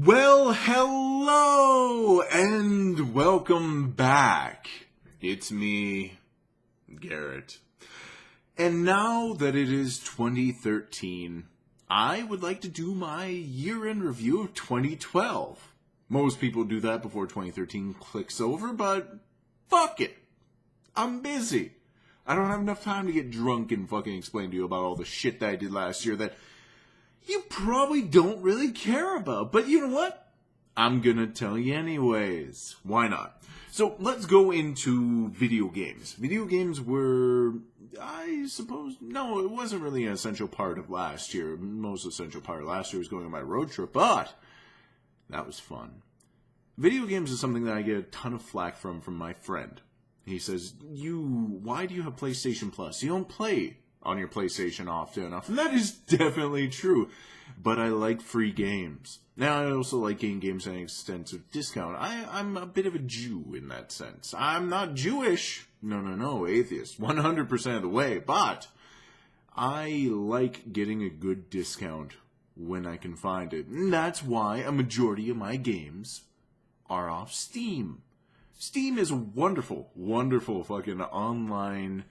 Well, hello and welcome back. It's me, Garrett. And now that it is 2013, I would like to do my year-end review of 2012. Most people do that before 2013 clicks over, but fuck it. I'm busy. I don't have enough time to get drunk and fucking explain to you about all the shit that I did last year that you probably don't really care about. But you know what? I'm gonna tell you anyways. Why not? So let's go into video games. Video games were, I suppose, no, it wasn't really an essential part of last year. The most essential part of last year was going on my road trip, but that was fun. Video games is something that I get a ton of flack from my friend. He says, why do you have PlayStation Plus? You don't play on your PlayStation often enough. And that is definitely true. But I like free games. Now, I also like getting games at an extensive discount. I'm a bit of a Jew in that sense. I'm not Jewish. No, atheist. 100% of the way. But I like getting a good discount when I can find it. And that's why a majority of my games are off Steam. Steam is a wonderful, wonderful fucking online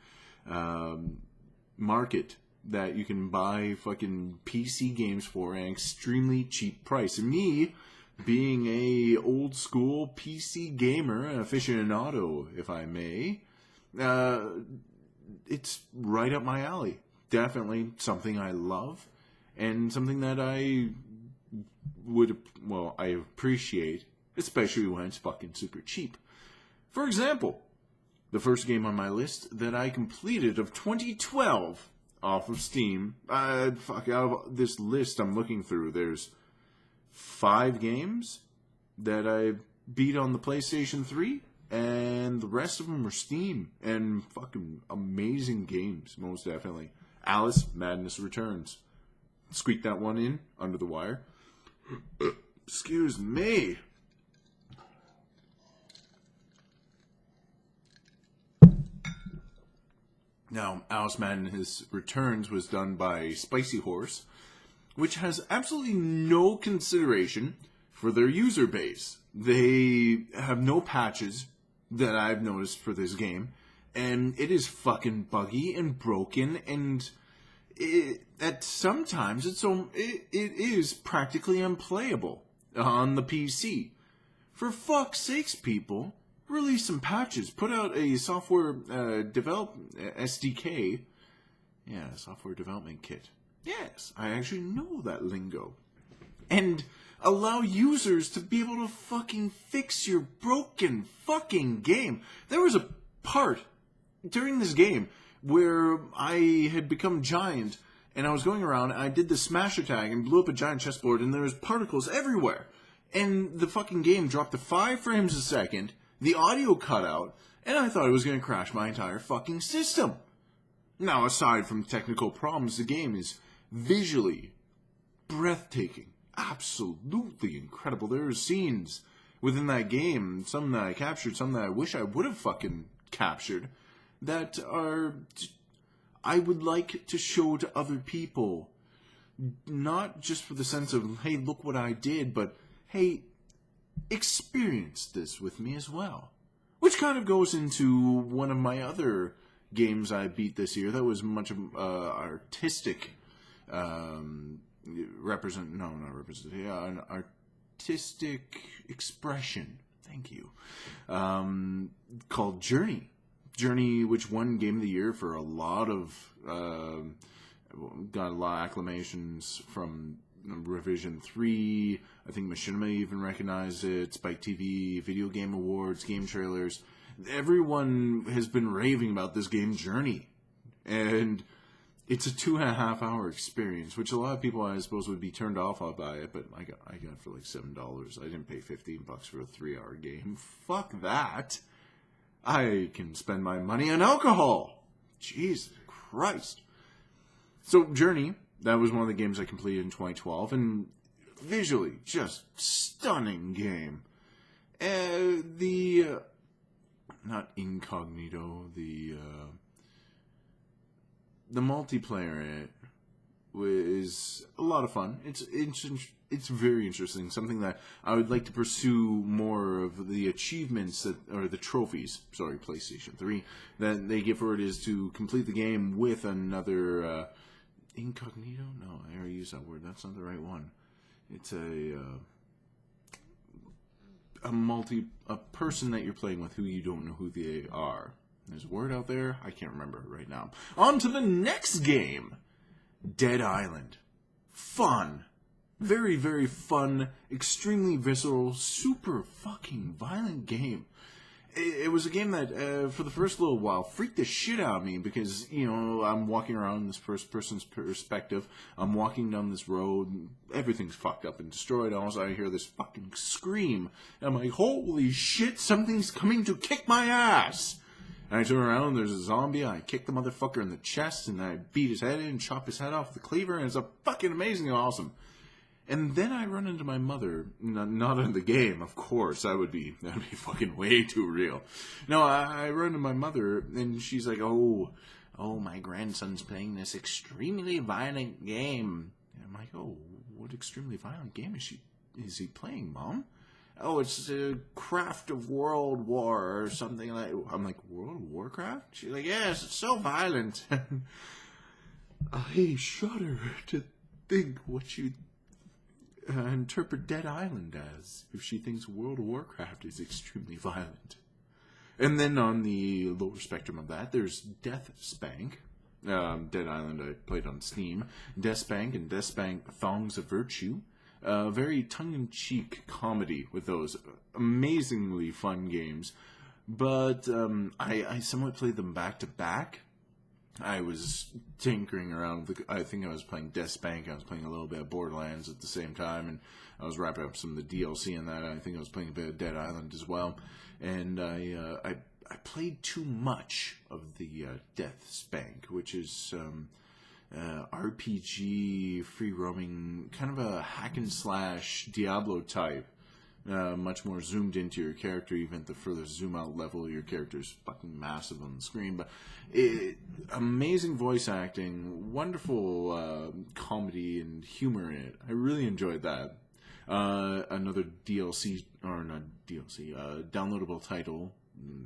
market that you can buy fucking PC games for at an extremely cheap price. And me, being a old school PC gamer, an aficionado, if I may, it's right up my alley. Definitely something I love, and something that I appreciate, especially when it's fucking super cheap. For example, the first game on my list that I completed of 2012 off of Steam, out of this list I'm looking through, there's 5 games that I beat on the PlayStation 3, and the rest of them are Steam, and fucking amazing games, most definitely. Alice Madness Returns. Squeak that one in under the wire. Excuse me. Now, Alice Madness Returns was done by Spicy Horse, which has absolutely no consideration for their user base. They have no patches that I've noticed for this game, and it is fucking buggy and broken, and sometimes it is practically unplayable on the PC. For fuck's sakes, people, release some patches. Put out a software SDK. Yeah, software development kit. Yes, I actually know that lingo. And allow users to be able to fucking fix your broken fucking game. There was a part during this game where I had become giant, and I was going around, and I did the smash attack and blew up a giant chessboard, and there was particles everywhere. And the fucking game dropped to 5 frames a second, the audio cut out, and I thought it was going to crash my entire fucking system. Now, aside from technical problems, the game is visually breathtaking. Absolutely incredible. There are scenes within that game, some that I captured, some that I wish I would have fucking captured, that I would like to show to other people. Not just for the sense of, hey, look what I did, but, hey, experience this with me as well. Which kind of goes into one of my other games I beat this year that was much of artistic an artistic expression. Thank you. Called Journey. Journey, which won Game of the Year for a lot of got a lot of acclamations from Revision 3. I think Machinima even recognized it. Spike TV, Video Game Awards, game trailers. Everyone has been raving about this game, Journey. And it's a 2.5-hour experience, which a lot of people, I suppose, would be turned off by it, but I got it for like $7. I didn't pay $15 for a 3-hour game. Fuck that. I can spend my money on alcohol. Jesus Christ. So, Journey, that was one of the games I completed in 2012, and visually, just stunning game. Not Incognito, the multiplayer in it was a lot of fun. It's it's very interesting. Something that I would like to pursue more of the achievements or the trophies. Sorry, PlayStation 3 that they give for it is to complete the game with another incognito. No, I already used that word. That's not the right one. It's a person that you're playing with who you don't know who they are. There's a word out there. I can't remember it right now. On to the next game. Dead Island. Fun. Very, very fun, extremely visceral, super fucking violent game. It was a game that, for the first little while, freaked the shit out of me because, I'm walking around in this first person's perspective. I'm walking down this road. Everything's fucked up and destroyed. All of a sudden I hear this fucking scream. And I'm like, holy shit, something's coming to kick my ass. And I turn around and there's a zombie. I kick the motherfucker in the chest and I beat his head in and chop his head off with the cleaver. And it's a fucking amazing and awesome. And then I run into my mother, not in the game, of course. That'd be fucking way too real. No, I run into my mother, and she's like, oh, my grandson's playing this extremely violent game. And I'm like, oh, what extremely violent game is he playing, Mom? Oh, it's a Craft of World War or something like. I'm like, World of Warcraft? She's like, yes, it's so violent. I shudder to think what you interpret Dead Island as if she thinks World of Warcraft is extremely violent. And then on the lower spectrum of that, there's Death Spank. Dead Island I played on Steam. Death Spank and Death Spank Thongs of Virtue. Very tongue-in-cheek comedy with those amazingly fun games. But I somewhat played them back-to-back. I was tinkering around with I think I was playing Death Spank. I was playing a little bit of Borderlands at the same time, and I was wrapping up some of the DLC in that. I think I was playing a bit of Dead Island as well, and I played too much of the Death Spank, which is RPG free roaming, kind of a hack and slash Diablo type. Much more zoomed into your character. Even at the further zoom out level, your character's fucking massive on the screen. But amazing voice acting, wonderful comedy and humor in it. I really enjoyed that. Another DLC, or not DLC, downloadable title.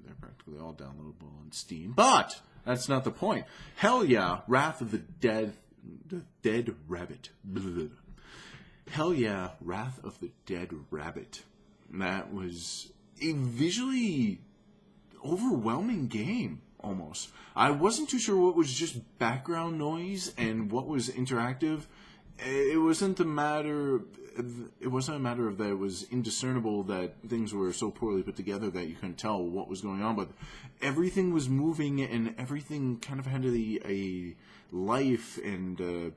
They're practically all downloadable on Steam. But that's not the point. Hell yeah, Wrath of the Dead Rabbit. Blah. Hell yeah, Wrath of the Dead Rabbit. That was a visually overwhelming game, almost. I wasn't too sure what was just background noise and what was interactive. It wasn't a matter of that it was indiscernible that things were so poorly put together that you couldn't tell what was going on, but everything was moving and everything kind of had a life and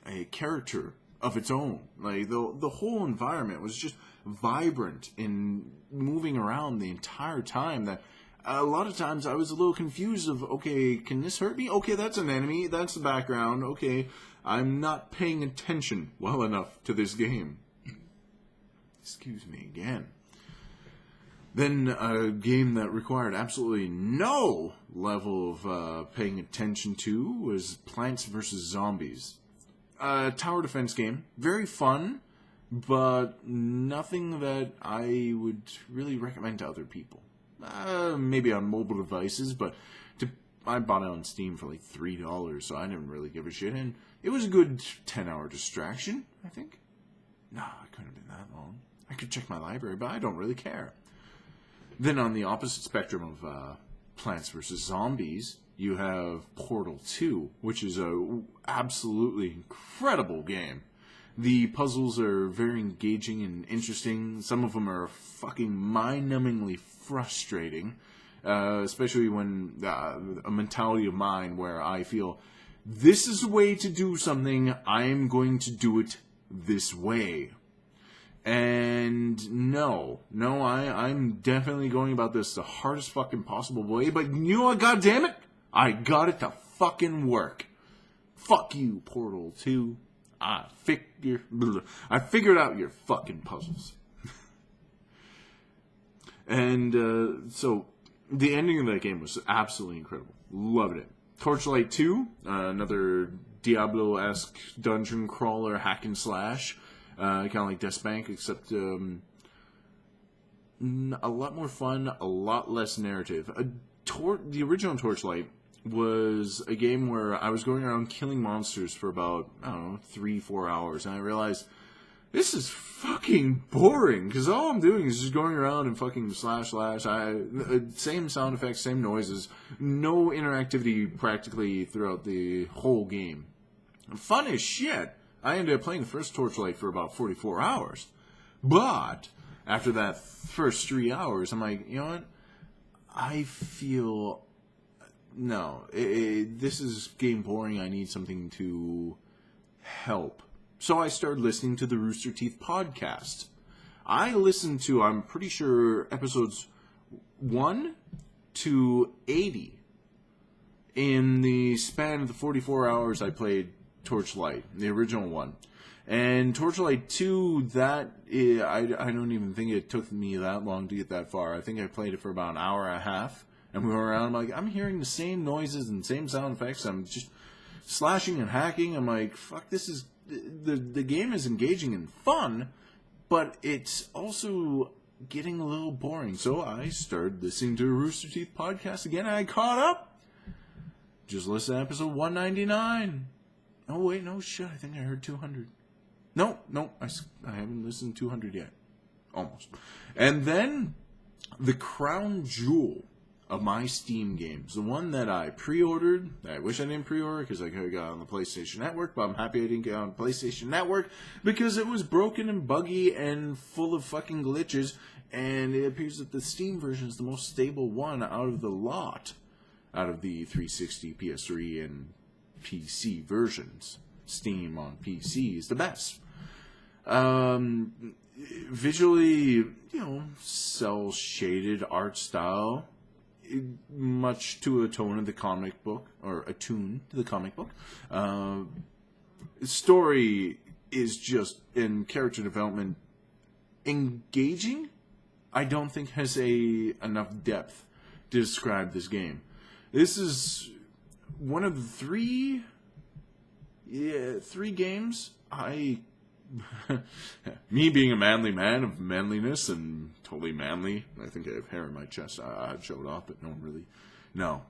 a character of its own. Like the whole environment was just vibrant and moving around the entire time. That a lot of times I was a little confused of, okay, can this hurt me? Okay, that's an enemy. That's the background. Okay, I'm not paying attention well enough to this game. Excuse me again. Then a game that required absolutely no level of paying attention to was Plants vs. Zombies. Tower defense game. Very fun, but nothing that I would really recommend to other people. Maybe on mobile devices, but I bought it on Steam for like $3, so I didn't really give a shit. And it was a good 10-hour distraction, I think. No, it couldn't have been that long. I could check my library, but I don't really care. Then on the opposite spectrum of Plants vs. Zombies, you have Portal 2, which is a absolutely incredible game. The puzzles are very engaging and interesting. Some of them are fucking mind-numbingly frustrating, especially when a mentality of mine where I feel this is a way to do something, I'm going to do it this way. And no, I'm definitely going about this the hardest fucking possible way, but you know what, goddammit? I got it to fucking work. Fuck you, Portal 2. I figured out your fucking puzzles. And so the ending of that game was absolutely incredible. Loved it. Torchlight 2, another Diablo-esque dungeon crawler hack and slash. Kind of like Deathspank, except a lot more fun, a lot less narrative. The original Torchlight was a game where I was going around killing monsters for about, 3-4 hours, and I realized this is fucking boring, because all I'm doing is just going around and fucking slash. Same sound effects, same noises, no interactivity practically throughout the whole game. Fun as shit. I ended up playing the first Torchlight for about 44 hours. But after that first 3 hours, I'm like, you know what? I feel... No, this is game boring. I need something to help. So I started listening to the Rooster Teeth podcast. I listened to, I'm pretty sure, episodes 1 to 80 in the span of the 44 hours I played Torchlight, the original one. And Torchlight 2, I don't even think it took me that long to get that far. I think I played it for about an hour and a half. And we were around, I'm hearing the same noises and same sound effects. I'm just slashing and hacking. I'm like, fuck, this is... The game is engaging and fun, but it's also getting a little boring. So I started listening to a Rooster Teeth podcast again, and I caught up. Just listen to episode 199. Oh, wait, no, shit, I think I heard 200. No, I haven't listened to 200 yet. Almost. And then, the crown jewel of my Steam games, the one that I pre-ordered, I wish I didn't pre-order because I could have got on the PlayStation Network, but I'm happy I didn't get on the PlayStation Network because it was broken and buggy and full of fucking glitches, and it appears that the Steam version is the most stable one out of the lot, out of the 360, PS3, and PC versions. Steam on PC is the best. Visually, cel-shaded art style, much to a tone of the comic book, or attune to the comic book. Story is just, in character development, engaging. I don't think has enough depth to describe this game. This is one of the three games me being a manly man of manliness and totally manly. I think I have hair in my chest. I showed off, but no one really. No.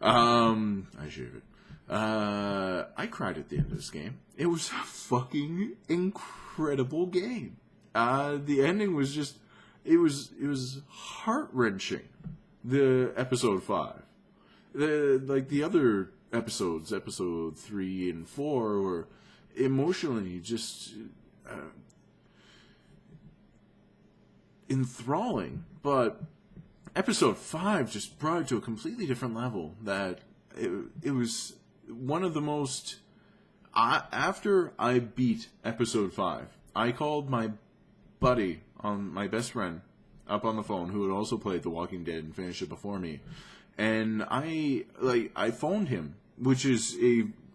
I shave it. I cried at the end of this game. It was a fucking incredible game. The ending was just, it was heart-wrenching. The episode 5. The other episodes, episode 3 and 4, were emotionally just enthralling, but episode 5 just brought it to a completely different level. That it was one of the most... after I beat episode 5, I called my buddy, my best friend, up on the phone, who had also played The Walking Dead and finished it before me, and I phoned him, which is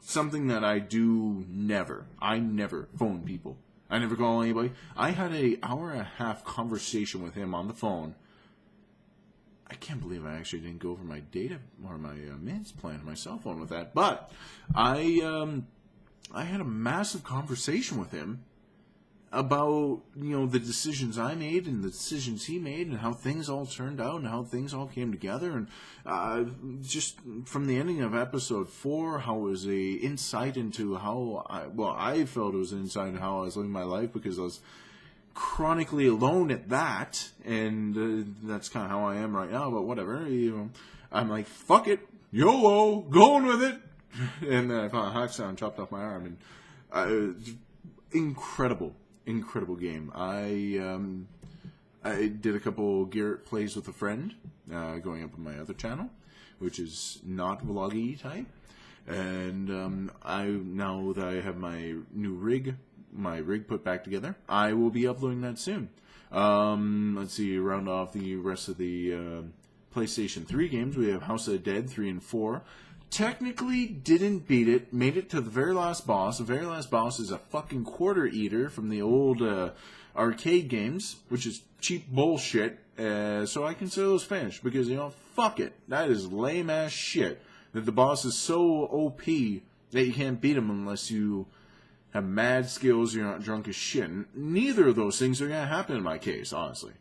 something that I do never. I never phone people. I never call anybody. I had an hour and a half conversation with him on the phone. I can't believe I actually didn't go over my data or my minutes plan on my cell phone with that. But I had a massive conversation with him about, the decisions I made and the decisions he made and how things all turned out and how things all came together. And just from the ending of episode 4, how it was a insight into how I felt it was an insight into how I was living my life, because I was chronically alone at that, and that's kind of how I am right now, but whatever. I'm like, fuck it, YOLO, going with it. And then I found a hacksaw and chopped off my arm, and incredible game. I did a couple Garrett plays with a friend, going up on my other channel, which is not vloggy type. And now that I have my new rig put back together, I will be uploading that soon. Let's see, round off the rest of the PlayStation 3 games. We have House of the Dead 3 and 4. Technically didn't beat it, made it to the very last boss. The very last boss is a fucking quarter eater from the old arcade games, which is cheap bullshit. So I consider those finished, because, fuck it. That is lame ass shit. That the boss is so OP that you can't beat him unless you have mad skills, you're not drunk as shit. Neither of those things are going to happen in my case, honestly.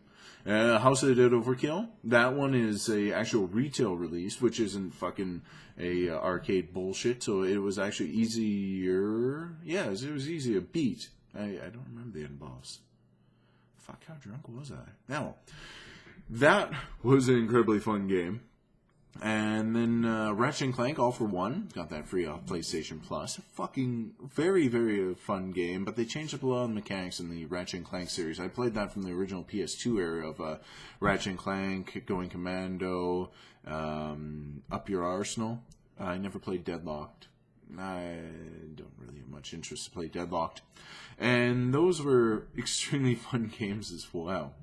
House of the Dead Overkill, that one is a actual retail release, which isn't fucking a arcade bullshit, so it was actually easier. Yeah, it was easy to beat. I don't remember the end boss. Fuck, how drunk was I? Now, that was an incredibly fun game. And then Ratchet & Clank All for One, got that free off PlayStation Plus. Fucking very, very fun game, but they changed up a lot of the mechanics in the Ratchet & Clank series. I played that from the original PS2 era of Ratchet & Clank, Going Commando, Up Your Arsenal. I never played Deadlocked. I don't really have much interest to play Deadlocked. And those were extremely fun games as well.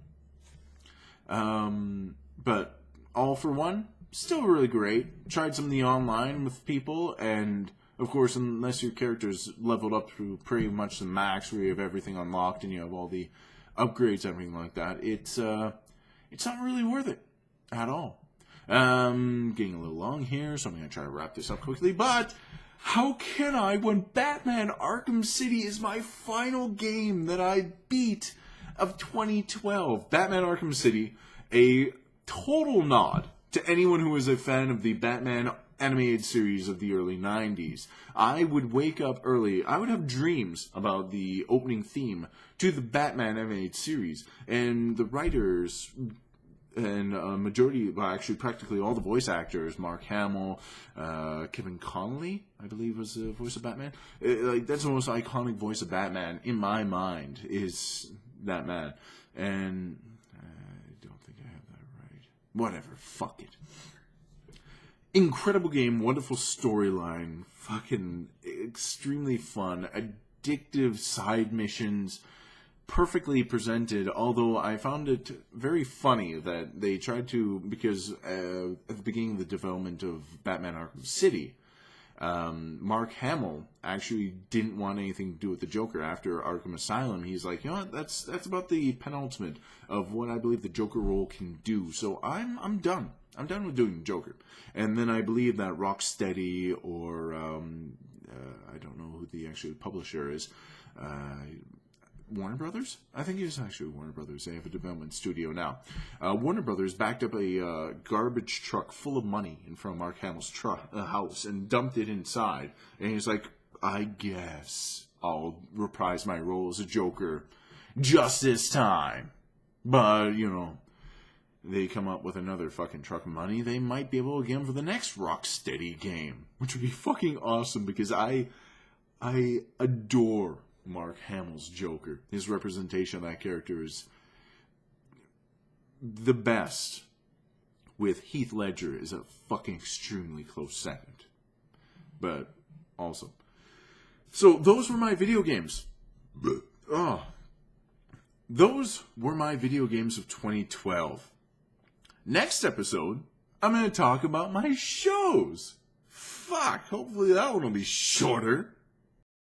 But All for One, still really great. Tried some of the online with people, and of course, unless your character's leveled up to pretty much the max, where you have everything unlocked and you have all the upgrades, everything like that, it's not really worth it at all. Getting a little long here, so I'm going to try to wrap this up quickly, but how can I when Batman Arkham City is my final game that I beat of 2012? Batman Arkham City, a total nod to anyone who is a fan of the Batman animated series of the early 90s. I would wake up early. I would have dreams about the opening theme to the Batman animated series. And the writers and majority, well, actually practically all the voice actors, Mark Hamill, Kevin Connolly, I believe was the voice of Batman. That's the most iconic voice of Batman in my mind, is that man. And whatever, fuck it. Incredible game, wonderful storyline, fucking extremely fun, addictive side missions, perfectly presented, although I found it very funny that they tried to, because at the beginning of the development of Batman Arkham City, Mark Hamill actually didn't want anything to do with the Joker after Arkham Asylum. He's like, you know what, that's about the penultimate of what I believe the Joker role can do. So I'm done. I'm done with doing Joker. And then I believe that Rocksteady or I don't know who the actual publisher is. Warner Brothers? I think it was actually Warner Brothers. They have a development studio now. Warner Brothers backed up a garbage truck full of money in front of Mark Hamill's house and dumped it inside. And he's like, I guess I'll reprise my role as a Joker just this time. But, you know, they come up with another fucking truck of money, they might be able to get him for the next Rocksteady game. Which would be fucking awesome, because I adore Mark Hamill's Joker. His representation of that character is the best, with Heath Ledger is a fucking extremely close second. But awesome. So those were my video games. Those were my video games of 2012. Next episode, I'm going to talk about my shows. Fuck, hopefully that one will be shorter.